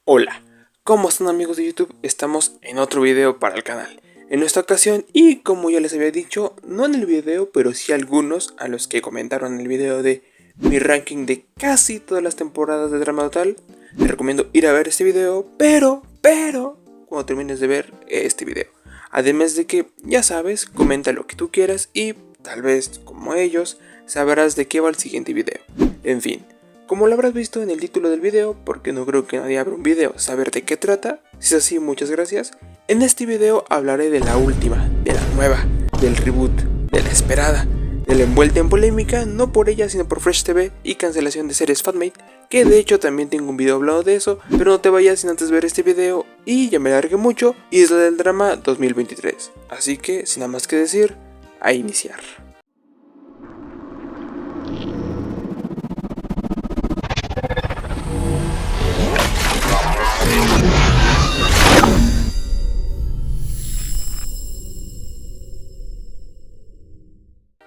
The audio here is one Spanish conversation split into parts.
Hola, ¿cómo están amigos de YouTube? Estamos en otro video para el canal. En esta ocasión, y como ya les había dicho, no en el video, pero sí algunos a los que comentaron en el video de mi ranking de casi todas las temporadas de Drama Total, les recomiendo ir a ver este video, pero, cuando termines de ver este video. Además de que, ya sabes, comenta lo que tú quieras y, tal vez, como ellos, sabrás de qué va el siguiente video. En fin. Como lo habrás visto en el título del video, porque no creo que nadie abra un video saber de qué trata, si es así muchas gracias, en este video hablaré de la última, de la nueva, del reboot, de la esperada, de la envuelta en polémica, no por ella sino por Fresh TV y cancelación de series Fatmate, que de hecho también tengo un video hablando de eso, pero no te vayas sin antes ver este video y ya me largué mucho, Isla del Drama 2023, así que sin nada más que decir, a iniciar.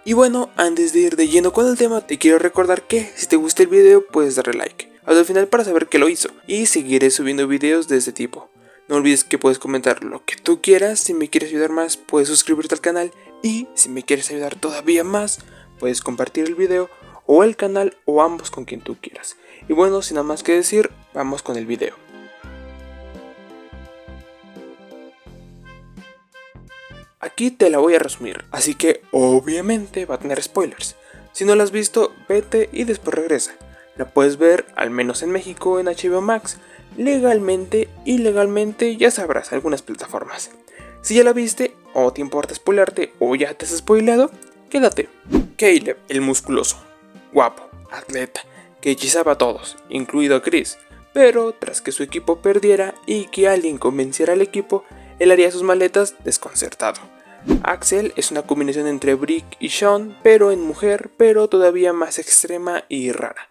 Y bueno, antes de ir de lleno con el tema, te quiero recordar que si te gusta el video puedes darle like hasta el final para saber que lo hizo, y seguiré subiendo videos de este tipo. No olvides que puedes comentar lo que tú quieras, si me quieres ayudar más puedes suscribirte al canal, y si me quieres ayudar todavía más puedes compartir el video o el canal o ambos con quien tú quieras. Y bueno, sin nada más que decir, vamos con el video. Aquí te la voy a resumir, así que obviamente va a tener spoilers. Si no la has visto, vete y después regresa. La puedes ver, al menos en México, en HBO Max, legalmente, ilegalmente, ya sabrás, algunas plataformas. Si ya la viste, o te importa spoilarte, o ya te has spoileado, quédate. Caleb, el musculoso, guapo, atleta, que hechizaba a todos, incluido a Chris, pero tras que su equipo perdiera y que alguien convenciera al equipo, él haría sus maletas desconcertado. Axel es una combinación entre Brick y Sean, pero en mujer, pero todavía más extrema y rara.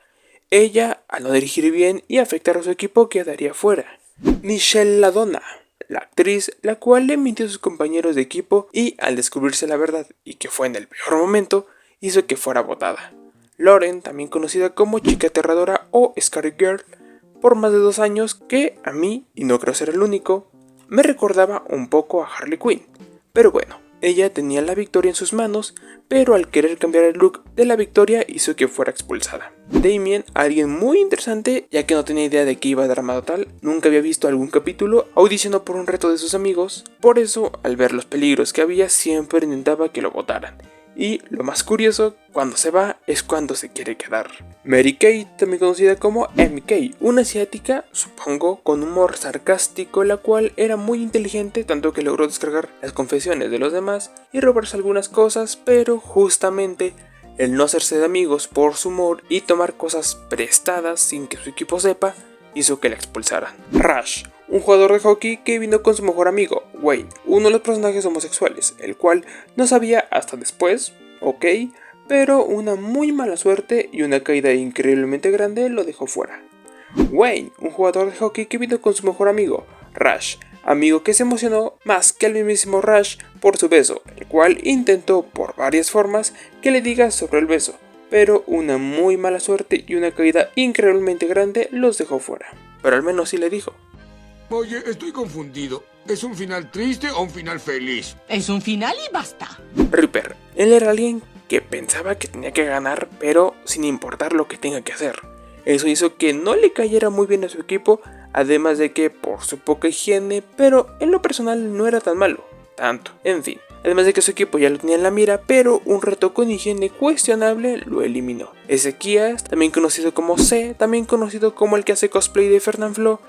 Ella, al no dirigir bien y afectar a su equipo, quedaría fuera. Michelle Ladonna, la actriz, la cual le mintió a sus compañeros de equipo y, al descubrirse la verdad y que fue en el peor momento, hizo que fuera botada. Lauren, también conocida como Chica Aterradora o Scary Girl, por más de 2 años, que a mí, y no creo ser el único, me recordaba un poco a Harley Quinn. Pero bueno, ella tenía la victoria en sus manos, pero al querer cambiar el look de la victoria hizo que fuera expulsada. Damien, alguien muy interesante, ya que no tenía idea de que iba a Drama Total, nunca había visto algún capítulo, audicionó por un reto de sus amigos, por eso, al ver los peligros que había, siempre intentaba que lo votaran. Y lo más curioso, cuando se va es cuando se quiere quedar. Mary Kay, también conocida como MK, una asiática, supongo, con humor sarcástico, la cual era muy inteligente, tanto que logró descargar las confesiones de los demás y robarse algunas cosas, pero justamente el no hacerse de amigos por su humor y tomar cosas prestadas sin que su equipo sepa, hizo que la expulsaran. Rush, un jugador de hockey que vino con su mejor amigo, Wayne, uno de los personajes homosexuales, el cual no sabía hasta después, ok, pero una muy mala suerte y una caída increíblemente grande lo dejó fuera. Wayne, un jugador de hockey que vino con su mejor amigo, Rush, amigo que se emocionó más que el mismísimo Rush por su beso, el cual intentó por varias formas que le diga sobre el beso, pero una muy mala suerte y una caída increíblemente grande los dejó fuera. Pero al menos sí le dijo. Oye, estoy confundido. ¿Es un final triste o un final feliz? Es un final y basta. Reaper, él era alguien que pensaba que tenía que ganar, pero sin importar lo que tenga que hacer. Eso hizo que no le cayera muy bien a su equipo, además de que por su poca higiene, pero en lo personal no era tan malo, tanto, en fin. Además de que su equipo ya lo tenía en la mira, pero un reto con higiene cuestionable lo eliminó. Ezequías, también conocido como C, también conocido como el que hace cosplay de Fernanfloo,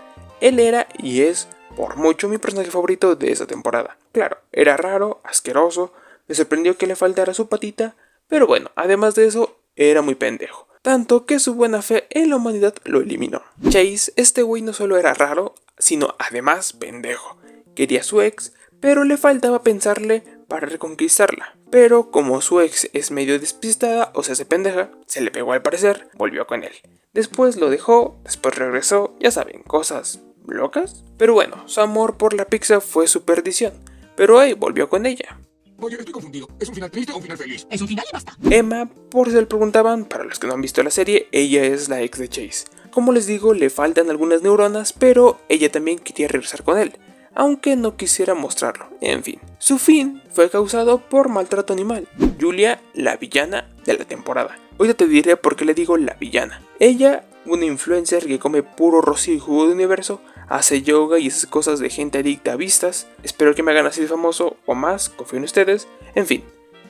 él era y es por mucho mi personaje favorito de esa temporada. Claro, era raro, asqueroso, me sorprendió que le faltara su patita, pero bueno, además de eso, era muy pendejo. Tanto que su buena fe en la humanidad lo eliminó. Chase, este güey no solo era raro, sino además pendejo. Quería a su ex, pero le faltaba pensarle para reconquistarla. Pero como su ex es medio despistada o se hace pendeja, se le pegó al parecer, volvió con él. Después lo dejó, después regresó, ya saben, cosas locas. Pero bueno, su amor por la pizza fue su perdición, pero ahí volvió con ella. Oye, estoy confundido. ¿Es un final triste o un final feliz? Es un final y basta. Emma, por si le preguntaban, para los que no han visto la serie, ella es la ex de Chase. como les digo, le faltan algunas neuronas, pero ella también quería regresar con él, aunque no quisiera mostrarlo. En fin, su fin fue causado por maltrato animal. Julia, la villana de la temporada. Hoy te diré por qué le digo la villana. Ella, una influencer que come puro rocío y jugo de universo, hace yoga y esas cosas de gente adicta a vistas. Espero que me hagan así de famoso o más, confío en ustedes. En fin,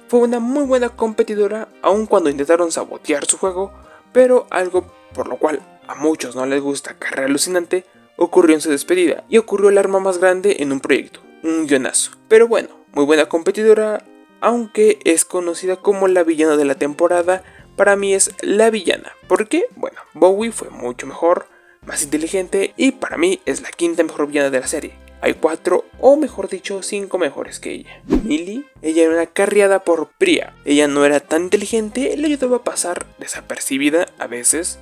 fue una muy buena competidora, aun cuando intentaron sabotear su juego, pero algo por lo cual a muchos no les gusta Carrera Alucinante ocurrió en su despedida, y ocurrió el arma más grande en un proyecto, un guionazo. Pero bueno, muy buena competidora, aunque es conocida como la villana de la temporada. Para mí es la villana. ¿Por qué? Bueno, Bowie fue mucho mejor, más inteligente, y para mí es la quinta mejor villana de la serie. Hay 4, o mejor dicho, 5 mejores que ella. Millie, ella era una carriada por Priya. Ella no era tan inteligente, le ayudaba a pasar desapercibida a veces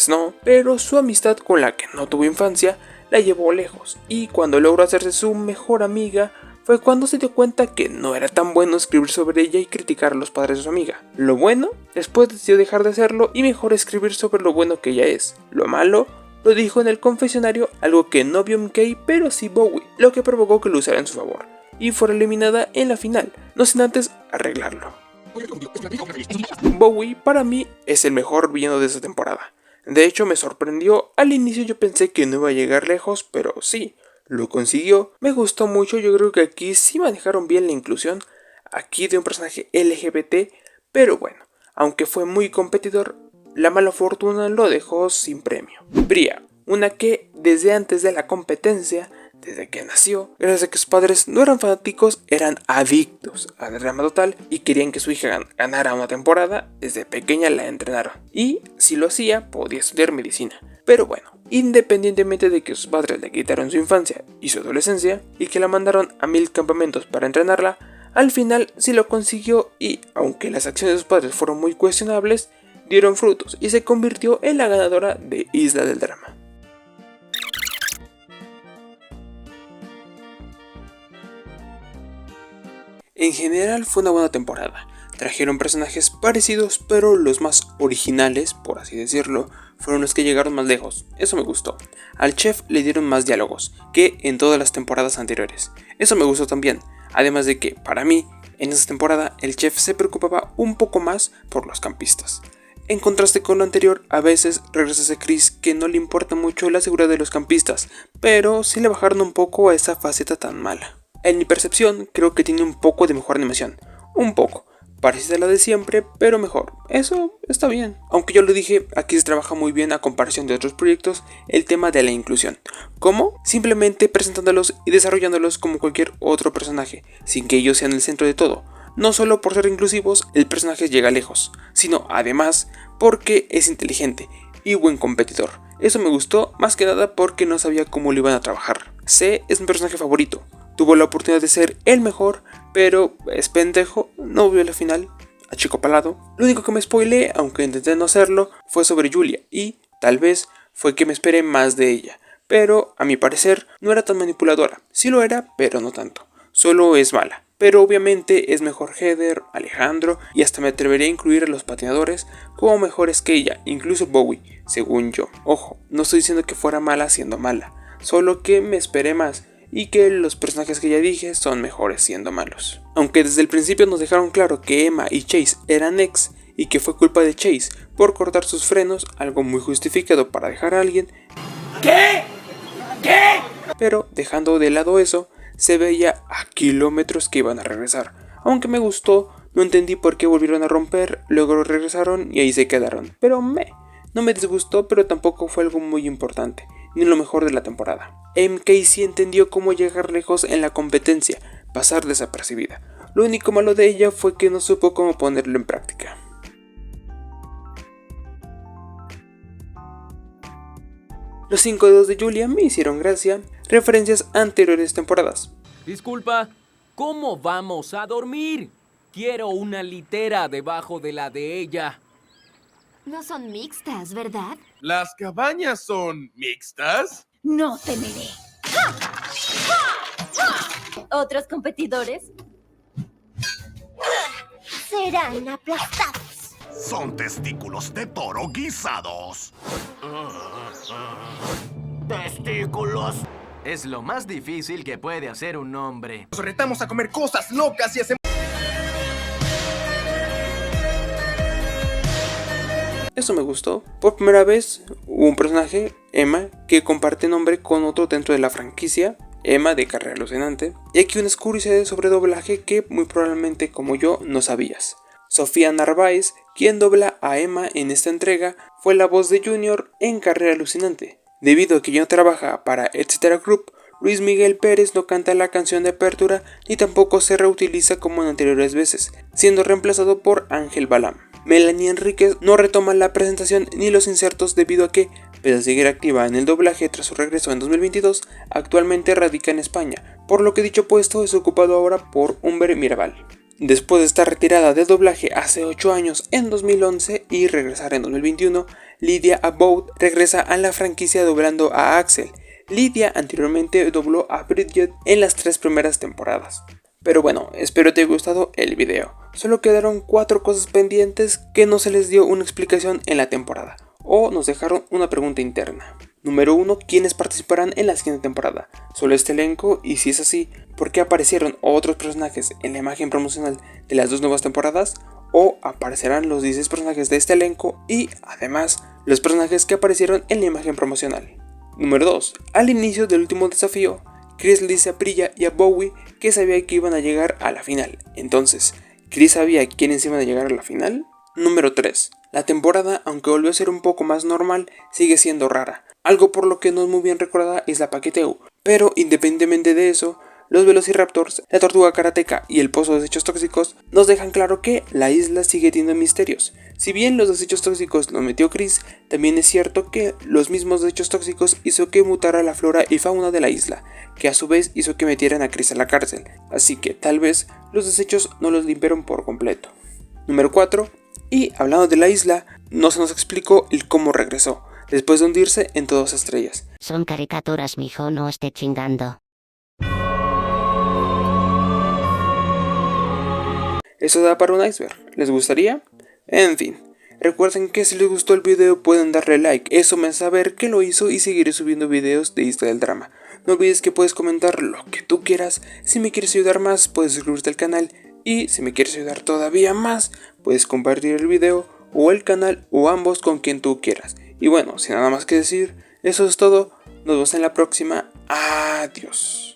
no, pero su amistad con la que no tuvo infancia la llevó lejos, y cuando logró hacerse su mejor amiga fue cuando se dio cuenta que no era tan bueno escribir sobre ella y criticar a los padres de su amiga. Lo bueno, después decidió dejar de hacerlo y mejor escribir sobre lo bueno que ella es. Lo malo, lo dijo en el confesionario, algo que no vio MK pero sí Bowie, lo que provocó que lo usara en su favor, y fuera eliminada en la final, no sin antes arreglarlo. Bowie para mí es el mejor villano de esta temporada. De hecho me sorprendió, al inicio yo pensé que no iba a llegar lejos, pero sí, lo consiguió. Me gustó mucho, yo creo que aquí sí manejaron bien la inclusión, aquí de un personaje LGBT, pero bueno, aunque fue muy competidor, la mala fortuna lo dejó sin premio. Priya, una que desde antes de la competencia, desde que nació, gracias a que sus padres no eran fanáticos, eran adictos al drama total y querían que su hija ganara una temporada. Desde pequeña la entrenaron y si lo hacía podía estudiar medicina. Pero bueno, independientemente de que sus padres le quitaron su infancia y su adolescencia y que la mandaron a 1000 campamentos para entrenarla, al final sí lo consiguió, y aunque las acciones de sus padres fueron muy cuestionables, dieron frutos y se convirtió en la ganadora de Isla del Drama. En general fue una buena temporada. Trajeron personajes parecidos, pero los más originales, por así decirlo, fueron los que llegaron más lejos. Eso me gustó. Al chef le dieron más diálogos que en todas las temporadas anteriores. Eso me gustó también. Además de que, para mí, en esta temporada el chef se preocupaba un poco más por los campistas. En contraste con lo anterior, a veces regresa a Chris que no le importa mucho la seguridad de los campistas, pero sí le bajaron un poco a esa faceta tan mala. En mi percepción, creo que tiene un poco de mejor animación. Un poco. Parecida a la de siempre, pero mejor. Eso está bien. Aunque yo lo dije, aquí se trabaja muy bien a comparación de otros proyectos el tema de la inclusión. ¿Cómo? Simplemente presentándolos y desarrollándolos como cualquier otro personaje, sin que ellos sean el centro de todo. No solo por ser inclusivos, el personaje llega lejos, sino además porque es inteligente y buen competidor. Eso me gustó más que nada porque no sabía cómo lo iban a trabajar. C es mi personaje favorito. Tuvo la oportunidad de ser el mejor, pero es pendejo, no vio la final, achicopalado. Lo único que me spoileé, aunque intenté no hacerlo, fue sobre Julia, y tal vez fue que me esperé más de ella. Pero a mi parecer no era tan manipuladora. Sí lo era, pero no tanto. Solo es mala. Pero obviamente es mejor Heather, Alejandro, y hasta me atrevería a incluir a los patinadores como mejores que ella, incluso Bowie, según yo. Ojo, no estoy diciendo que fuera mala siendo mala, solo que me esperé más, y que los personajes que ya dije son mejores siendo malos. Aunque desde el principio nos dejaron claro que Emma y Chase eran ex, y que fue culpa de Chase por cortar sus frenos, algo muy justificado para dejar a alguien. ¿Qué? Pero dejando de lado eso, se veía a kilómetros que iban a regresar. Aunque me gustó, no entendí por qué volvieron a romper, luego regresaron y ahí se quedaron. Pero no me disgustó, pero tampoco fue algo muy importante, ni lo mejor de la temporada. MK sí entendió cómo llegar lejos en la competencia, pasar desapercibida. Lo único malo de ella fue que no supo cómo ponerlo en práctica. Los 5 dedos de Julia me hicieron gracia, referencias a anteriores temporadas. Disculpa, ¿cómo vamos a dormir? Quiero una litera debajo de la de ella. No son mixtas, ¿verdad? ¿Las cabañas son mixtas? No temeré. ¿Otros competidores? Serán aplastados. Son testículos de toro guisados. ¡Testículos! Es lo más difícil que puede hacer un hombre. Nos retamos a comer cosas locas y hacemos... Eso me gustó. Por primera vez hubo un personaje, Emma, que comparte nombre con otro dentro de la franquicia, Emma de Carrera Alucinante. Y aquí unas curiosidades sobre doblaje que muy probablemente como yo no sabías. Sofía Narváez, quien dobla a Emma en esta entrega, fue la voz de Junior en Carrera Alucinante. Debido a que ya no trabaja para Etc. Group, Luis Miguel Pérez no canta la canción de apertura ni tampoco se reutiliza como en anteriores veces, siendo reemplazado por Ángel Balam. Melanie Enríquez no retoma la presentación ni los insertos debido a que, pese a seguir activa en el doblaje tras su regreso en 2022, actualmente radica en España, por lo que dicho puesto es ocupado ahora por Humber Mirabal. Después de estar retirada de doblaje hace 8 años en 2011 y regresar en 2021, Lydia Abboud regresa a la franquicia doblando a Axel. Lydia anteriormente dobló a Bridget en las 3 primeras temporadas. Pero bueno, espero te haya gustado el video. Solo quedaron 4 cosas pendientes que no se les dio una explicación en la temporada, o nos dejaron una pregunta interna. Número 1. ¿Quiénes participarán en la siguiente temporada? ¿Solo este elenco? Y si es así, ¿por qué aparecieron otros personajes en la imagen promocional de las 2 nuevas temporadas? ¿O aparecerán los 16 personajes de este elenco y, además, los personajes que aparecieron en la imagen promocional? Número 2. Al inicio del último desafío, Chris le dice a Priya y a Bowie que sabía que iban a llegar a la final. Entonces, ¿Chris sabía quiénes iban a llegar a la final? Número 3. La temporada, aunque volvió a ser un poco más normal, sigue siendo rara. Algo por lo que no es muy bien recordada es la Paqueteu. Pero independientemente de eso, los Velociraptors, la Tortuga Karateka y el Pozo de Desechos Tóxicos nos dejan claro que la isla sigue teniendo misterios. Si bien los desechos tóxicos los metió Chris, también es cierto que los mismos desechos tóxicos hizo que mutara la flora y fauna de la isla, que a su vez hizo que metieran a Chris a la cárcel, así que tal vez los desechos no los limpiaron por completo. Número 4. Y hablando de la isla, no se nos explicó el cómo regresó, después de hundirse en todas estrellas. Son caricaturas, mijo, no esté chingando. Eso da para un iceberg, ¿les gustaría? En fin, recuerden que si les gustó el video pueden darle like, eso me hace saber que lo hizo y seguiré subiendo videos de Isla del Drama. No olvides que puedes comentar lo que tú quieras, si me quieres ayudar más puedes suscribirte al canal y si me quieres ayudar todavía más puedes compartir el video o el canal o ambos con quien tú quieras. Y bueno, sin nada más que decir, eso es todo, nos vemos en la próxima, adiós.